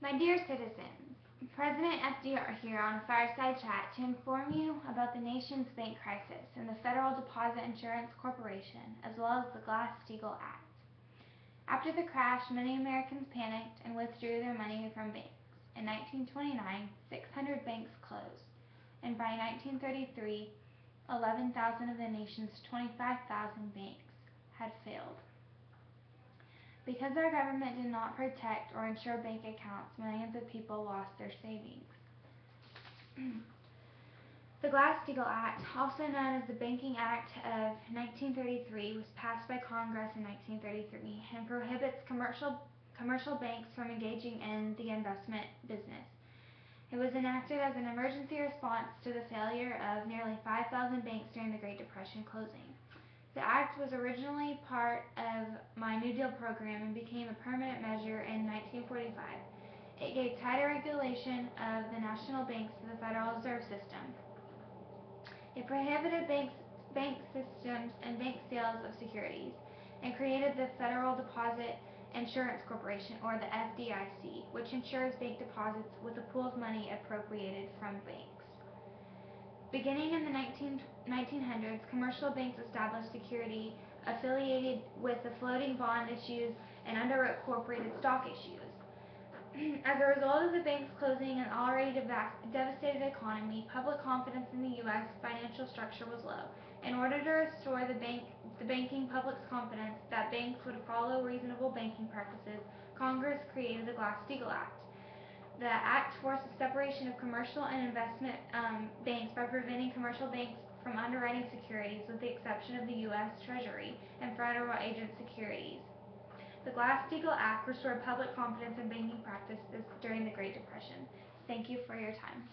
My dear citizens, President FDR here on a fireside chat to inform you about the nation's bank crisis and the Federal Deposit Insurance Corporation, as well as the Glass-Steagall Act. After the crash, many Americans panicked and withdrew their money from banks. In 1929, 600 banks closed, and by 1933, 11,000 of the nation's 25,000 banks had failed. Because our government did not protect or insure bank accounts, millions of people lost their savings. The Glass-Steagall Act, also known as the Banking Act of 1933, was passed by Congress in 1933 and prohibits commercial banks from engaging in the investment business. It was enacted as an emergency response to the failure of nearly 5,000 banks during the Great Depression closing. The act was originally part of my New Deal program and became a permanent measure in 1945. It gave tighter regulation of the national banks to the Federal Reserve System. It prohibited bank systems and bank sales of securities and created the Federal Deposit Insurance Corporation, or the FDIC, which insures bank deposits with a pool of money appropriated from banks. Beginning in the 1900s, commercial banks established security affiliated with the floating bond issues and underwrote corporate stock issues. As a result of the banks closing an already devastated economy, public confidence in the U.S. financial structure was low. In order to restore the banking public's confidence that banks would follow reasonable banking practices, Congress created the Glass-Steagall Act. The act forces separation of commercial and investment banks by preventing commercial banks from underwriting securities, with the exception of the U.S. Treasury and federal agent securities. The Glass-Steagall Act restored public confidence in banking practices during the Great Depression. Thank you for your time.